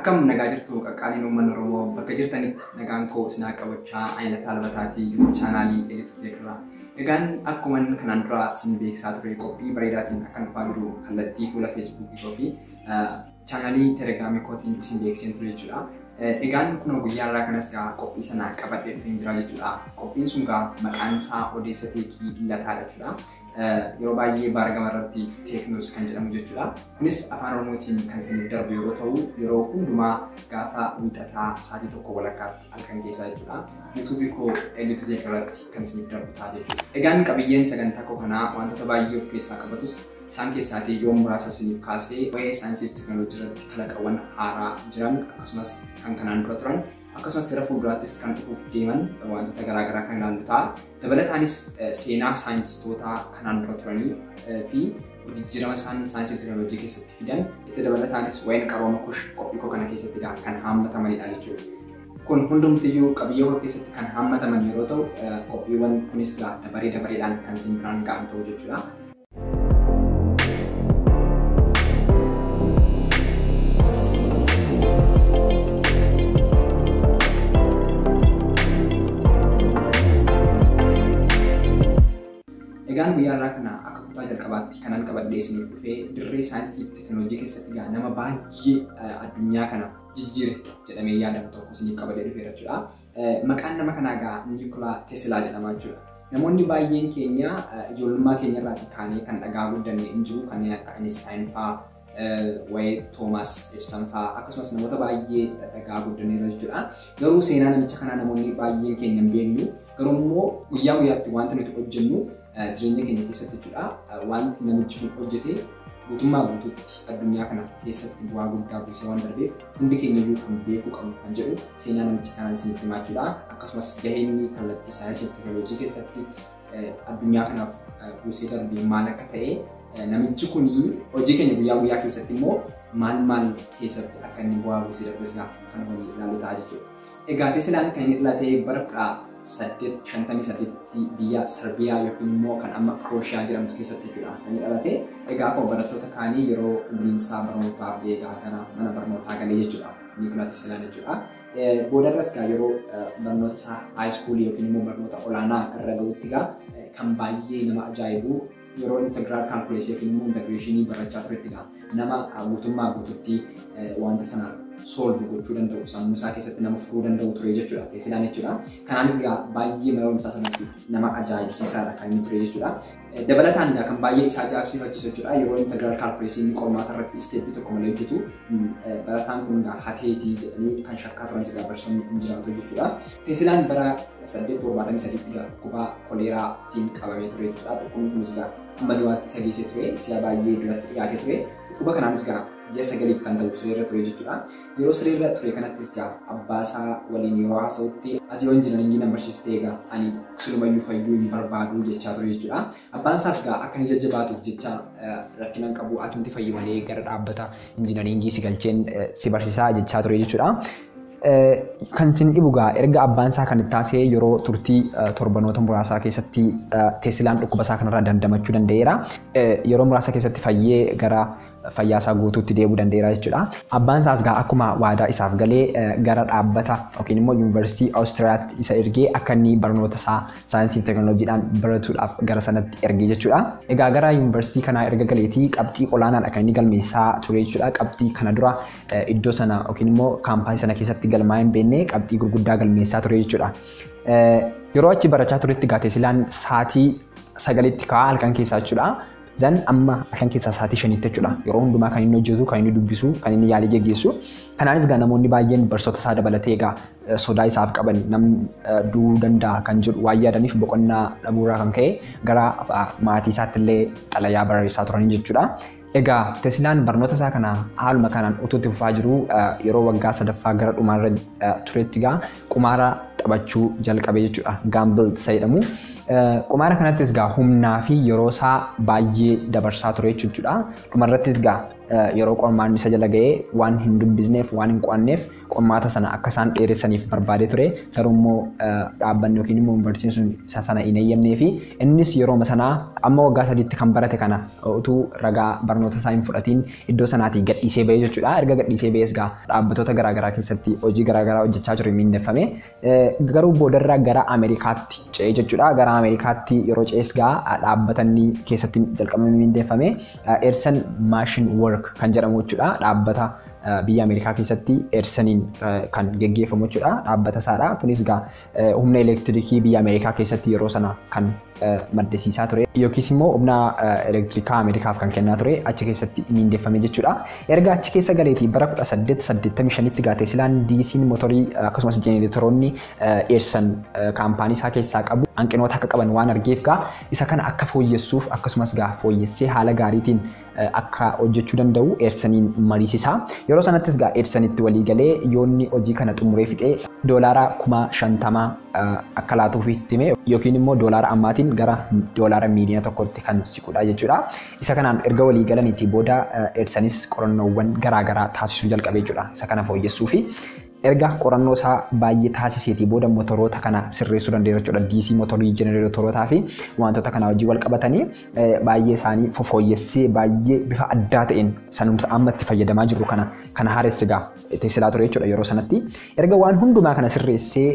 Akkam nagaa jirtu qaqqaaliin uummanni Oromoo bakka jirtanitti nagaan koo isin qabachaa ayinata albataatii YouTube chaanaalii Elite Tech irraa. Egaan akkuma kanaan dura isin beeksisaa ture qophii bareedaatiin akkan dhufaa jiru kallattii fuula Facebook fi chaanaalii Telegram kootiin isin beeksiseen ture jechuudha. Egaan kun guyyaa irraa kanas qophii sana qabadhee dhufeen jira jechuudha. Qophiin sun maqaan isaa odeessa teekii lataadha jechuudha. Yeroo baay'ee baargama irratti teeknoos kan jedhamu jechuudha. Kunis afaan Oromootiin kan isin darbu yeroo ta'u yeroo hundumaa gaafa wixataa sa'aatii tokko walakkaatti halkan keessaa jechuudha. YouTube koo Elite Tech irratti kan isin darbu ta'a jechuudha. Egaan qabiyyeen sagantaa koo kanaa wantoota baay'ee of keessaa qabatus isaan keessaatii yoo muraasa isiniif kaasee waa'ee saayinsii fi teeknooloojii irratti kalaqawwan haaraa jiran akkasumas kan kanaan dura turan akkasumas gara fuulduraattis kan dhufuuf deeman wantoota garaagaraa kan ilaallu ta'a. Dabalataanis seenaa saayintistoota kanaan dura turanii fi jijjiirama isaan saayinsii fi teeknooloojii keessatti fidan itti dabalataanis waa'een qarooma qophii koo kana keessatti kan haammatamanidha jechuudha. Kun hundumtiyyuu qabiyyee koo keessatti kan haammataman yeroo ta'u qophiiwwan kunis dabareedhaan kan isin biraan ga'an ta'u jechuudha. Egaan guyyaa irraa kana akka kutaa jalqabaatti kanan qabadhee isiniif dhufee dirree saayinsii fi teeknooloojii keessatti nama baay'ee addunyaa kana jijjiire jedhamee yaadamu tokko isiniif qabadhee dhufeera jechuudha. Maqaan nama kanaa Niikoolaa Teeslaa jedhama jechuudha. Namoonni baay'een keenya ijoollummaa keenya irraa kaanee kan dhagaa guddanne hin jiru kanneen akka Einstein fa'aa, waa'ee Toomaas Edison fa'aa akkasumas namoota baay'ee dhagaa guddanneera jechuudha. Garuu seenaa namicha kanaa namoonni baay'een keenya hin beeknu. Garuu immoo guyyaa guyyaatti wanta nuti hojjennu jireenya keenya keessatti jechuudha. Wanti namichi kun hojjete guutummaa guutuutti addunyaa kana keessatti bu'aa guddaa buusee waan darbeef hundi keenya iyyuu kan beekuu qabnu kan jedhu seenaa namicha kanaan isinitti himaa jechuudha. Akkasumas gaheen kallattii saayinsii fi teeknooloojii keessatti addunyaa kanaaf buusee darbee maal akka ta'e namichi kun hojii keenya guyyaa guyyaa keessatti immoo maal keessatti akka inni bu'aa buusee darbes kan waliin ilaallu ta'a jechuudha. Egaa Teeslaan kan inni dhalate bara 1858tti biyya Sarbiyaa yookiin immoo kan amma Krooshiyaa jedhamtu keessatti jechuudha. Inni dhalate egaa akkuma barattoota kaanii yeroo umriinsaa barnootaaf eegaa gara mana barnootaa galee jechuudha. Niikoolaa Teeslaan jechuudha. Boodarras yeroo barnoota isaa haayiskuulii yookiin immoo barnoota olaanaa irra gahutti kan baay'ee nama ajaa'ibu yeroo integiraal kaalkuleesii yookiin immoo integreeshinii barachaa turetti nama guutummaa guutuutti wanta sana solve gochuu danda'u sammuu isaa keessatti nama furuu danda'u ture jechuudha. Teeslaan jechuudha. Kanaanis baay'ee barumsa sanatti nama ajaa'ibsiisaadha kan inni ture jechuudha. Dabalataan kan baay'ee isaa ajaa'ibsiifachiisu jechuudha. Yeroo integiraal kaalkuleesii qormaata irratti isteeppii tokko malee hojjetu barataan kun hateetii jedhanii kan shakkaa turanis barsiisonni hin jiraatu jechuudha. Teeslaan bara 1873tti dhukkuba koleeraatiin qabamee ture jechuudha. Dhukkubni kunis amma du'aatti isa geessee ture. Si'a baay'ee duratti dhiyaatee ture. Dhukkuba kanaanis ji'a 9 kan ta'u sireerra ture jechuudha. Yeroo sireerra ture kanattis abbaa isaa waliin yeroo haasa'utti ati yoo injinaringii na barsiiftee ani silumayyuu fayyuu hin barbaadu jechaa ture jechuudha. Abbaan isaas akka inni jajjabaatuuf jecha rakkinaan qabu atumti fayyu malee gara dhaabbata injinaringii si galcheen si barsiisaa jechaa ture jechuudha. Kan isin dhibu erga abbaan isaa kan itti taasee yeroo turtii torbanoota muraasaa keessatti Teeslaan dhukkuba isaa kanarraa dandamachuu danda'eera. Yeroo muraasa keessatti fayyee gara fayyaa isaa guutuutti deebi'uu danda'eera jechuudha. Abbaan isaas akkuma waadaa isaaf galee gara dhaabbata yookiin immoo yuunivarsiitii Awustiriyaatti isa ergee akka inni barnoota isaa saayinsii fi teeknooloojiidhaan baratuudhaaf gara sanatti ergee jechuudha. Egaa gara yuunivarsiitii kanaa erga galeetii qabxii olaanaadha kan inni galmeessaa ture jechuudha. Qabxii kana dura iddoo sana yookiin immoo kaampaanii sana keessatti galmaa'ee hin beekne qabxii gurguddaa galmeessaa ture jechuudha. Yeroo achi barachaa turetti Teeslaan sa'aatii 9tti ka'aa halkan keessaa jechuudha. Zan amma halkan keessaa sa'aatii 5tti jechuudha. Yeroo hundumaa kan inni hojjetu, kan inni dubbisu, kan inni yaalii geggeessu. Kanaanis namoonni baay'een barsoota isaa dabalatee sodaa isaaf qaban namni du'uu danda'a kan jedhu waan yaadaniif boqonnaa dhabuurraa kan ka'e gara maatii isaatti illee xalayaa barreessaa turanii jechuudha. Egaa Teeslaan barnoota isaa kana haaluma kanaan utuu itti fufaa jiru yeroo waggaa 3ffaa gara dhumaarra turetti qumaara taphachuu jalqabe jechuudha. Gaambil isa jedhamu. Qumaara kanattis gaa humnaa fi yeroo isaa baay'ee dabarsaa ture jechuudha. Dhumarrattis gaa yeroo qormaan isa jala ga'ee waan hin dubbisneef waan hin qo'anneef qormaata sana akka isaan dheeressaniif barbaadee ture. Garuu immoo dhaabbanni yookiin immoo yuunivarsiitiin sun isa sana hin eeyyamnee fi innis yeroo sanaa amma waggaa 3tti kan barate kana utuu ragaa barnoota isaa hin fudhatiin iddoo sanaatii gadhiisee ba'ee jechuudha. Erga gadhiisee ba'ees gaa dhaabbattoota garaagaraa keessatti hojii garaagaraa hojjechaa ture miindeffame. Garuu boodarraa gara Ameerikaatti ce'ee jechuudha. Gara Ameerikaatti yeroo ce'es gaa dhaabbatanni keessatti jalqabamee miindeffame. Eedsan Maashin Work kan jedhamu jechuudha. Dhaabbata biyya Ameerikaa keessatti Eedsaniin kan geggeeffamu jechuudha. Dhaabbata isaadha. Kunis gaa humna elektirikii biyya Ameerikaa keessatti yeroo sana kan maddisiisaa ture yookiis immoo humna elektirikaa Ameerikaaf kan kennaa ture achi keessatti miindeffame jechuudha. Erga achi keessa galeetii bara 1885tti gaa Teeslaan diisiin motorii akkasumas jenereetoroonni Eedsan kaampaanii isaa keessaa qabu hanqinoota akka qaban waan argeef gaa isa kana akka fooyyessuuf akkasumas gaa fooyyessee haala gaariitiin akka hojjechuu danda'u Eedsaniin mariisisaa. Yeroo sanattis gaa Eedsanitti walii galee yoonni hojii kana xumuree fixee doolaara 50,000 akka laatuuf itti hime yookiin immoo doolaara ammaatiin gara doolaara miiliyoona tokkotti kan siqudha jechuudha. Isa kanaan erga walii galaniitii booda Eedsanis qorannoowwan garaagaraa taasisuu jalqabee jechuudha. Isa kana fooyyessuu fi erga qorannoo isaa baay'ee taasiseetii booda motoroota kana sirreessuu danda'e jechuudha. DC motorii jenereetorootaa fi wantoota kana hojii wal qabatanii baay'ee isaanii fooyyessee baay'ee bifa addaa ta'een sanumsa amma itti fayyadamaa jirru kana haaresse gaa Teeslaa ture jechuudha yeroo sanatti. Erga waan hundumaa kana sirreessee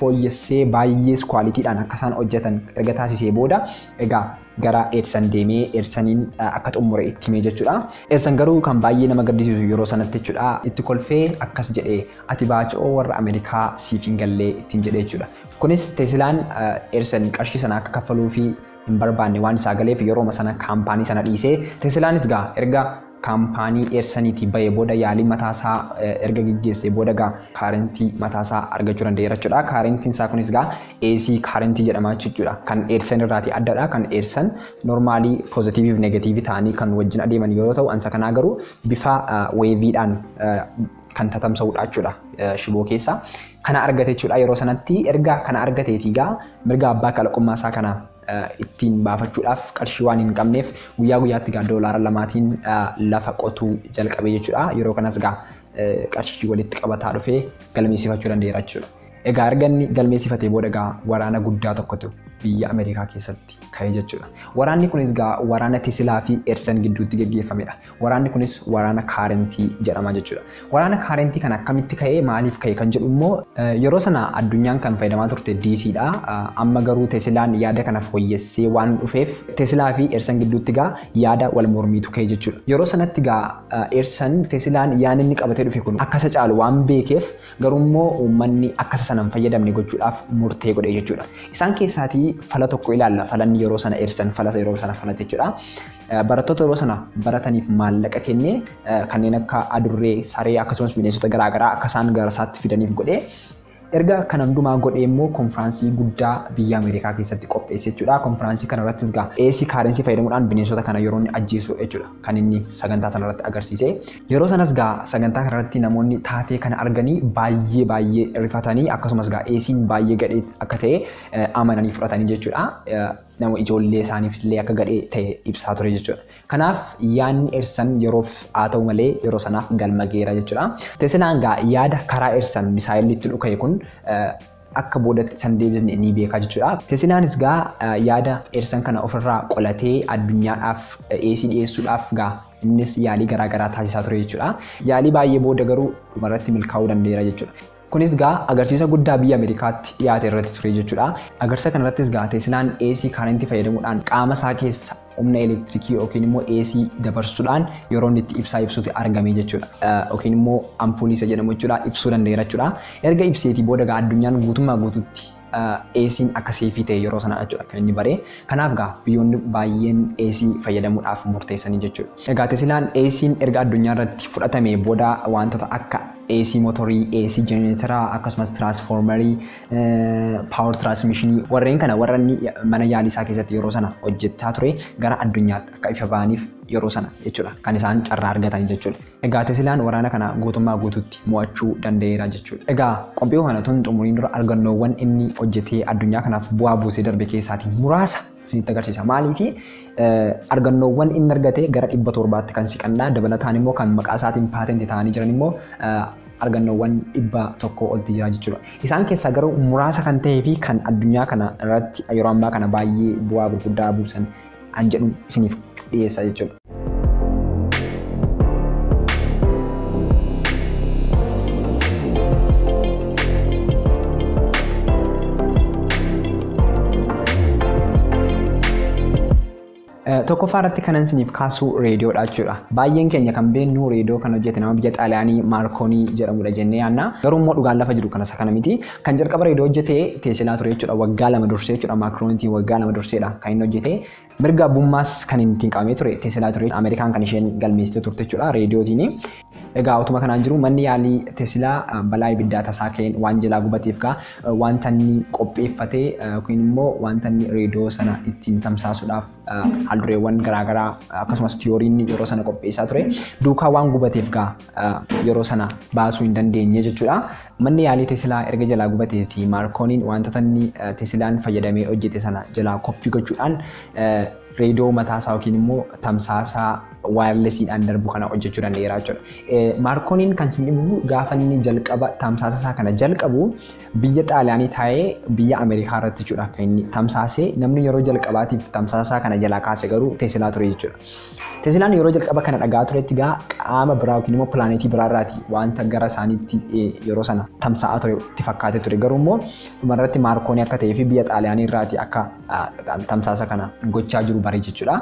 fooyyessee baay'ees kwaalitiidhaan akka isaan hojjetan erga taasisee booda egaa gara Eedsan deemee Eedsaniin akka xumure itti himee jechuudha. Eedsan garuu kan baay'ee nama gaddisiisu yeroo sanatti jechuudha. Itti kolfee akkas jedhee ati baacoo warra Ameerikaa siif hin gallee ittiin jedhee jechuudha. Kunis Teeslaan Eedsan qarshii sana akka kaffaluu fi hin barbaanne waan isaa galeef yeroo sana kaampaanii sana dhiisee Teeslaanis gaa erga kaampaanii Eedsaniitii bahee booda yaalii mataasaa erga gaggeessee booda gaa kaarentii mataasaa argachuu danda'eera jechuudha. Kaarentiin isaa kunis gaa AC kaarentii jedhama jechuudha. Kan Eedsan irraatii addadha. Kan Eedsan normaalii poozitiivii fi neegatiivii ta'anii kan wajjin adeeman yeroo ta'u ansa kanaa garuu bifa weeviidhaan kan tatamsa'udha jechuudha shiboo keessa. Kana argate jechuudha yeroo sanatti erga kana argateetii gaa mirga abbaa kalaqummaa isaa kana ittiin baafachuudhaaf qarshii waan hin qabneef guyyaa guyyaatti gaa doolaara 2tiin lafa qotuu jalqabe jechuudha. Yeroo kanas gaa qarshii walitti qabataa dhufee galmeessifachuu danda'eera jechuudha. Egaa erga inni galmeessifatee booda gaa waraana guddaa tokkotu biyya Ameerikaa keessatti ka'ee jechuudha. Waraanni kunis gaa waraana Teeslaa fi Eedsan gidduutti gaggeeffamedha. Waraanni kunis waraana kaarentii jedhama jechuudha. Waraana kaarentii kana akkamitti ka'ee maaliif ka'e kan jedhu immoo yeroo sana addunyaan kan fayyadamaa turte DCdha. Amma garuu Teeslaan yaada kana fooyyessee waan dhufeef Teeslaa fi Eedsan gidduutti gaa yaada wal mormiitu ka'e jechuudha. Yeroo sanatti gaa Eedsan Teeslaan yaada inni qabatee dhufe kun akka isa caalu waan beekeef garuu immoo uummanni akka isa sana hin fayyadamne gochuudhaaf murtee godhe jechuudha. Isaan keessaatii fala tokko ilaalla. Falanni yeroo sana Eedsan fala yeroo sana falate jechuudha. Barattoota yeroo sana barataniif maallaqa kennee kanneen akka adurree, saree akkasumas bineensota garaagaraa akka isaan gara isaatti fidaniif godhee erga kan hundumaa godhee immoo konfiraansii guddaa biyya Ameerikaa keessatti qopheesse jechuudha. Konfiraansii kana irrattis gaa AC kaarentii fayyadamuudhaan bineensota kana yeroo inni ajjeesu jechuudha. Kan inni sagantaa sana irratti agarsiise. Yeroo sanas gaa sagantaa kana irratti namoonni taatee kana arganii baay'ee rifatanii akkasumas gaa AC'n baay'ee gadhee akka ta'e amananii fudhatanii jechuudha. Nama ijoollee isaaniif illee akka gadhee ta'e ibsaa ture jechuudha. Kanaaf yaadni Eedsan yeroof haa ta'u malee yeroo sanaaf galma geera jechuudha. Teeslaan gaa yaada karaa Eedsan misaayilli itti dhuka'e kun akka boodatti san deebisne ni beekaa jechuudha. Teeslaanis gaa yaada Eedsan kana ofirraa qolatee addunyaadhaaf AC dhiyeessuudhaaf gaa innis yaalii garaagaraa taasisaa ture jechuudha. Yaalii baay'ee booda garuu dhumarratti milkaa'uu danda'eera jechuudha. Kunis gaa agarsiisa guddaa biyya Ameerikaatti dhiyaate irratti ture jechuudha. Agarsiisa kanarrattis gaa Teeslaan AC kaarentii fayyadamuudhaan qaama isaa keessa humna elektirikii yookiin immoo AC dabarsuudhaan yeroo inni itti ibsaa ibsuutti argame jechuudha. Yookiin immoo ampuulii isa jedhamu jechuudha ibsuu danda'eera jechuudha. Erga ibseetii booda gaa addunyaan guutummaa guutuutti AC'n akka seefii ta'e yeroo sana jechuudha kan inni bare. Kanaaf gaa biyyoonni baay'een AC fayyadamuudhaaf murteessanii jechuudha. Egaa Teeslaan AC'n erga addunyaa irratti fudhatame booda wantoota akka AC motorii, AC generatora akkasumas transformerii, power transmissionii warreen kana warra mana yaalii isaa keessatti yeroo sana hojjechaa ture gara addunyaatti akka ifa ba'aniif yeroo sana jechuudha kan isaan carraa argatan jechuudha. Egaa Teslaan waraana kana guutummaa guutuutti mo'achuu danda'eera jechuudha. Egaa qophii kana tun xumuriin dura argannoowwan inni hojjetee addunyaa kanaaf bu'aa buusee darbe keessaatiin muraasa isinitti agarsiisa. Maaliif argannoowwan inni argate gara 700tti kan siqannaa dabalataan immoo kan maqaa isaatiin paatentii ta'anii jiran immoo argannoowwan 100 olti jira jechuudha. Isaan keessaa garuu muraasa kan ta'ee fi kan addunyaa kana irratti yeroo ammaa kana baay'ee bu'aa gurguddaa buusan an jedhu isiniif dhiyeessa jechuudha. Tokkoffaa irratti kanan isiniif kaasuu reediyoodha jechuudha. Baay'een keenya kan beeknu reediyoo kan hojjete nama biyya Xaaliyaanii Maarkoonii jedhamudha jennee yaadna. Garuu immoo dhugaan lafa jiru kanas kana miti. Kan jalqaba reediyoo hojjete Teesilaa ture jechuudha. Waggaa 2 dursee jechuudha. Maarkooniitiin waggaa 2 durseedha kan inni hojjete. Mirga abbummaas kan inni ittiin qabamee ture Teesilaa ture. Ameerikaan kan isheen galmeessitee turte jechuudha reediyootiin. Egaa utuma kanaan jiru manni yaalii Teesilaa balaa ibiddaa tasaa ka'een waan jalaa gubateef gaa wanta inni qopheeffatee yookiin immoo wanta inni reediyoo sana ittiin tamsaasuudhaaf haldureewwan garaagaraa akkasumas tiyooriin yeroo sana qopheessaa ture duukaa waan gubateef gaa yeroo sana baasuu hin dandeenye jechuudha. Manni yaalii Teesilaa erga jalaa gubateeti Maarkooniin wantoota inni Teesilaan fayyadamee hojjete sana jalaa koppii gochuudhaan reediyoo mataasaa yookiin immoo tamsaasaa wirelessiidhaan darbu kana hojjechuu danda'eera jechuudha. Maarkooniin kan isin dhibu gaafa inni jalqaba tamsaasaa kana jalqabu biyya Xaaliyaanii taa'ee biyya Ameerikaa irratti jechuudha kan inni tamsaasee namni yeroo jalqabaatiif tamsaasaa kana jalaa kaase garuu Teesilaa ture jechuudha. Teesilaan yeroo jalqaba kana dhagaa turetti gaa qaama biraa yookiin immoo pilaanetii biraarraati wanta gara isaaniitti yeroo sana tamsa'aa ture itti fakkaatee ture garuu immoo dhumarratti Maarkoonii akka ta'ee fi biyya Xaaliyaanii irraati akka tamsaasa kana gochaa jiru bare jechuudha.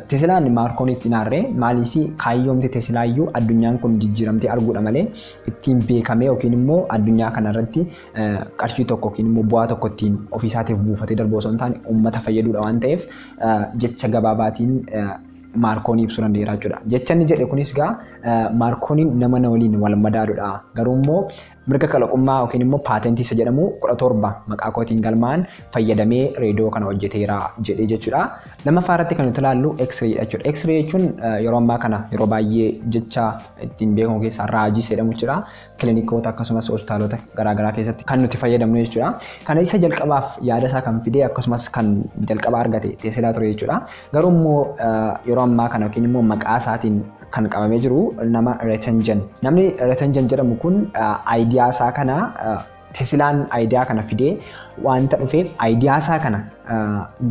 Teesilaan Maarkooniitti naarree maaliif kaayyoomti Teesilaayyuu addunyaan kun jijjiiramtee arguudha malee ittiin beekamee yookiin immoo addunyaa kanarratti qarshii tokko yookiin immoo bu'aa tokko ittiin ofiisaatiif buufatee darbu osoo hin taane uummata fayyaduudha waan ta'eef jecha gabaabaatiin Maarkoonii ibsuu danda'eera jechuudha. Jecha inni jedhe kunis gaa Maarkooniin nama na waliin wal madaaluudha. Garuu immoo mirga kalaqummaa yookiin immoo paatentii isa jedhamu 17 maqaa kootiin galmaan fayyadamee reediyoo kana hojjeteera jedhee jechuudha. Lammaffaa irratti kan nuti ilaallu X-ray jechuudha. X-ray jechuun yeroo ammaa kana yeroo baay'ee jecha ittiin beekamu keessaa raajii jedhamu jechuudha. Kiliinikoota akkasumas hospitaalota garaagaraa keessatti kan nuti fayyadamnu jechuudha. Kana isa jalqabaaf yaada isaa kan fidee akkasumas kan jalqaba argate Teesilaa ture jechuudha. Garuu immoo yeroo ammaa kana yookiin immoo maqaa isaatiin kan qabamee jiru nama Retenjan. Namni Retenjan jedhamu kun aayidiyaa isaa kana Teesilaan aayidiyaa kana fidee wanta dhufeef aayidiyaa isaa kana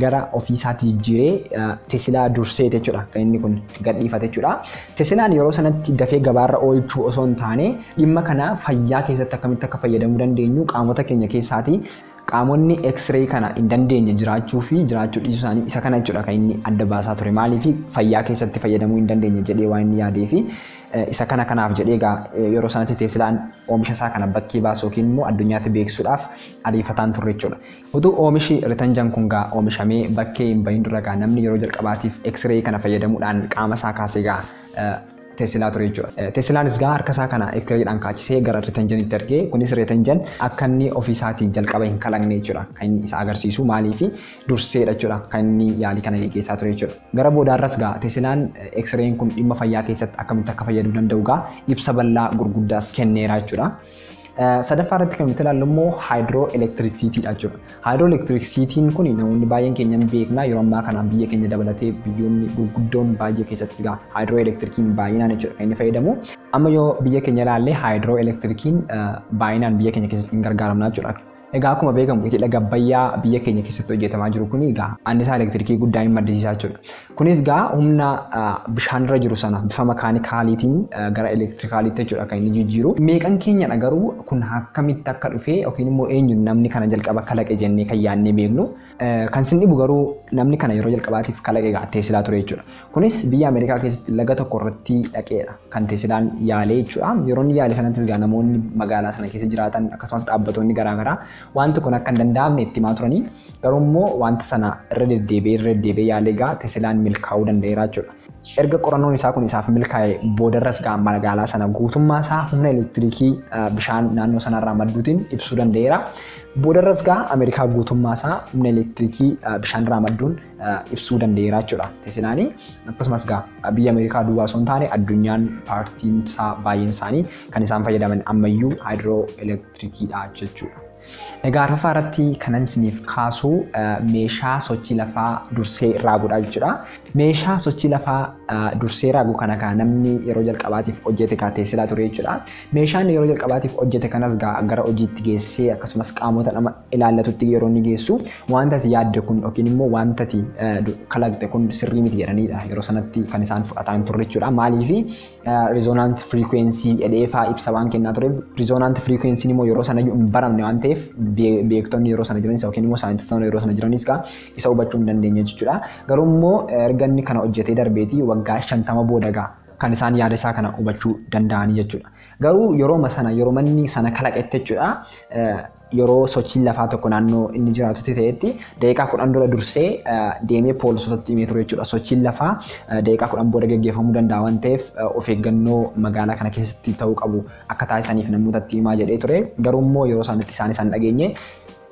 gara ofiisaatti jijjiiree Teesilaa dursee jechuudha kan inni kun gadhiifate jechuudha. Teesilaan yeroo sanatti dafee gabaarra oolchuu osoo hin taane dhimma kana fayyaa keessatti akkamitti akka fayyadamuu dandeenyu qaamota keenya keessaati. Qaamonni X-ray kana hin dandeenye jiraachuu fi jiraachuu dhiisuu isaanii isa kana jechuudha kan inni adda baasaa ture. Maaliif fayyaa keessatti fayyadamuu hin dandeenye jedhee waan inni yaadee fi isa kanaaf jedhee egaa yeroo sanatti Teesilaan oomisha isaa kana bakkee baasu yookiin immoo addunyaatti beeksisuudhaaf ariifataan turre jechuudha. Utuu oomishi Retenjan kun gaa oomishamee bakkee hin bahin dura gaa namni yeroo jalqabaatiif X-ray kana fayyadamuudhaan qaama isaa kaasee gaa Teesilaa ture jechuudha. Teesilaanis gaa harka isaa kana X-rayidhaan kaachisee gara Retenjanitti ergee kunis Retenjan akka inni ofiisaatiin jalqaba hin kalaqne jechuudha kan inni isa agarsiisu maaliif durseedha jechuudha kan inni yaalii kana gaggeessaa ture jechuudha. Gara boodaarras gaa Teesilaan X-rayin kun dhimma fayyaa keessatti akkamitti akka fayyaduu danda'u gaa ibsa bal'aa gurguddaas kenneera jechuudha. Sadaffaa irratti kan nuti ilaallu immoo haayidroo elektirikisiitiidha jechuudha. Haayidroo elektirikisiitiin kun namoonni baay'een keenya beekna yeroo ammaa kana biyya keenya dabalatee biyyoonni gurguddoon baay'ee keessatti gaa haayidroo elektirikiin baay'inaan jechuudha kan inni fayyadamu. Amma yoo biyya keenya ilaalle haayidroo elektirikiin baay'inaan biyya keenya keessatti hin gargaaramna jechuudha. Egaa akkuma beekamu hidha gabbayyaa biyya keenya keessatti hojjetamaa jiru kun egaa annisaa elektirikii guddaa hin maddisiisaa jechuudha. Kunis egaa humna bishaanirra jiru sana bifa makaanikaaliitiin gara elektirikaaliitti jechuudha kan inni jijjiiru. Meeqan keenyadha garuu kun akkamitti akka dhufee yookiin immoo eenyuun namni kana jalqaba kalaqe jennee kan yaadnee beeknu. Kan sin dhibu garuu namni kana yeroo jalqabaatiif kalaqe egaa Teesilaa ture jechuudha. Kunis biyya Ameerikaa keessatti laga tokko irratti dhaqeedha kan Teesilaan yaalee jechuudha. Yeroo inni yaale sanattis egaa namoonni magaalaa sana keessa jiraatan akkasumas dhaabbattoonni garaagaraa wanti kun akka hin danda'amne itti himaa turanii garuu immoo wanta sana irra deddeebi'ee yaalee egaa Teesilaan milkaa'uu danda'eera jechuudha. erga qorannoon isaa kun isaaf milkaa'e boodarras gaa magaalaa sana guutummaa isaa humna elektiriikii bishaan naannoo sanarraa madduutiin ibsuu danda'eera. Boodarras gaa Ameerikaa guutummaa isaa humna elektiriikii bishaanirraa madduun ibsuu danda'eera jechuudha. Teslaanii akkasumas gaa biyya Ameerikaa duwwaa osoo hin taane addunyaan paartiin isaa baay'een isaanii kan isaan fayyadaman ammayyuu haayidroo elektiriikiidha jechuudha. Egaa rafaa irratti kanan isiniif kaasu meeshaa sochii lafaa dursee raaguudha jechuudha. Meeshaa sochii lafaa dursee raagu kana namni yeroo jalqabaatiif hojjete Teslaa ture jechuudha. Meeshaan yeroo jalqabaatiif hojjete kanas gara hojiitti geessee akkasumas qaamota nama ilaallatutti yeroo inni geessu wanta ati yaadde kun yookiin immoo wanta ati kalaqxe kun sirrii miti jedhanidha. Yeroo sanatti kan isaan fudhatan turre jechuudha. Maaliifi resonant frequency jedheefaa ibsa waan kennaa ture. Resonant frequency immoo yeroo sana hin baramne waan ta'eef beektonni yeroo sana jiranis yookiin immoo saayintistoonni yeroo sana jiranis isa hubachuu hin dandeenye jechuudha. Garuu immoo erga inni kana hojjetee darbeetii waggaa 50 booda kan isaan yaada isaa kana hubachuu danda'anii jechuudha. Garuu yeroo sana yeroo manni sana kalaqette jechuudha. Yeroo sochiin lafaa tokko naannoo inni jiraatutti ta'etti daqiiqaa 10 dura dursee deemee poolisotatti himee ture jechuudha. Sochiin lafaa daqiiqaa 10 booda gaggeeffamuu danda'a waan ta'eef of eeggannoo magaalaa kana keessatti ta'uu qabu akka taasisaniif namootatti himaa jedhee ture. Garuu immoo yeroo sanatti isaan dhageenye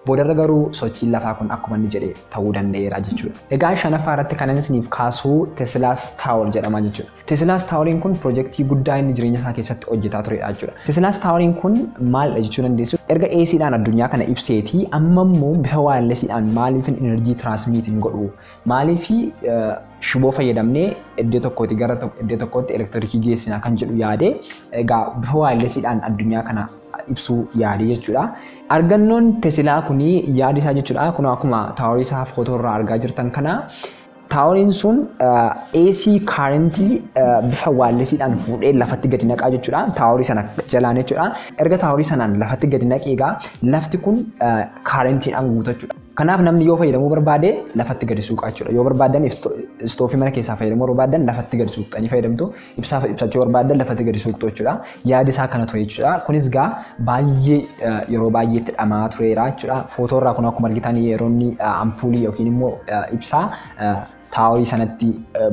boodarra garuu sochiin lafaa kun akkuma inni jedhe ta'uu danda'eera jechuudha. Egaa shanaffaa irratti kanan isiniif kaasu Teslaas Tower jedhama jechuudha. Teslaas Toweriin kun piroojeektii guddaa inni jireenya isaa keessatti hojjetaa turedha jechuudha. Teslaas Toweriin kun maalidha jechuu dandeessu? Erga ACdhaan addunyaa kana ibseetii amma immoo bifa waayirlesiidhaan maaliif enerjii tiraansmiitiin godhu? Maaliif shiboo fayyadamnee iddoo tokkooti gara iddoo tokkootti elektiriikii geessina kan jedhu yaade egaa bifa waayirlesiidhaan addunyaa kana ibsuu yaade jechuudha. Argannoon Teslaa kuni yaadi isaa jechuudha. Kun akkuma taaworii isaa footoo irraa argaa jirtan kana taaworiin sun AC currently bifa waayirlesiidhaan fuudhee lafatti gadi naqaa jechuudha. Taaworii sana jalaan jechuudha. Erga taaworii sanaan lafatti gadi naqee egaa lafti kun currentiidhaan guuta jechuudha. Kanaaf namni yoo fayyadamuu barbaade lafatti gadi suuqaa jechuudha. Yoo barbaadan istoofii mana keessaa fayyadamuu barbaadan lafatti gadi suuqxanii fayyadamtu. Ibsachuu barbaadan lafatti gadi suuqxu jechuudha. Yaadi isaa kana ture jechuudha. Kunis gaa baay'ee yeroo baay'eetti dhamaa tureera jechuudha. Footoo irraa kun akkuma argitan yeroo inni ampuulii yookiin immoo ibsaa taaworii sanatti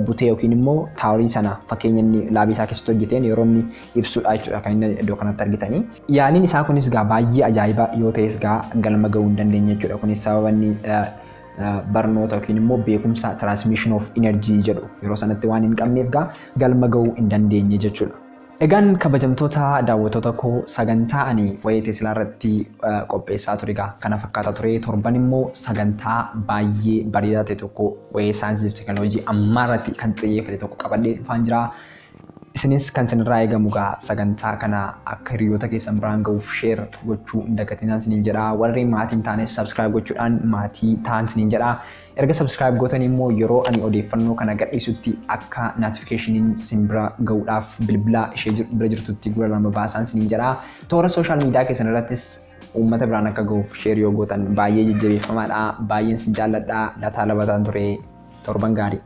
butee yookiin immoo taaworii sana fakkeenya inni laabii isaa keessatti hojjeteen yeroo inni ibsuudha jechuudha kan inni iddoo kanatti argitanii. Yaaliin isaa kunis gaa baay'ee ajaa'iba yoo ta'es gaa galma gahuu hin dandeenye jechuudha. Kunis sababa inni barnoota yookiin immoo beekumsa transmission of energy jedhu yeroo sanatti waan hin qabneef gaa galma gahuu hin dandeenye jechuudha. Egaan kabajamtoota daawwattoota koo sagantaa ani waa'ee Teslaa irratti qopheessaa ture kana fakkaata ture. Torban immoo sagantaa baay'ee bareedaa ta'e tokko waa'ee saayinsii fi teekinooloojii ammaa irratti kan xiyyeeffate tokko qabadhee dhufaan jira. Isinis kan isinirraa eegamu sagantaa kana akka hiriyoota keessan biraan gahuuf sheer gochuu hin dagatinaa isiniin jedha. Warreen maatii hin taane subscribe gochuudhaan maatii ta'aa isiniin jedha. Erga subscribe gootanii immoo yeroo ani odeeffannoo kana gadhiisutti akka notificationin isin bira gahuudhaaf bilbila ishee bira jirtutti gura lama baasaan isiniin jedha. Toora social media keessan irrattis uummata biraan akka gahuuf sheer yoo gootan baay'ee jajjabeeffamaadha. Baay'een isin jaalladha. Lataa labataan ture. Torban gaarii.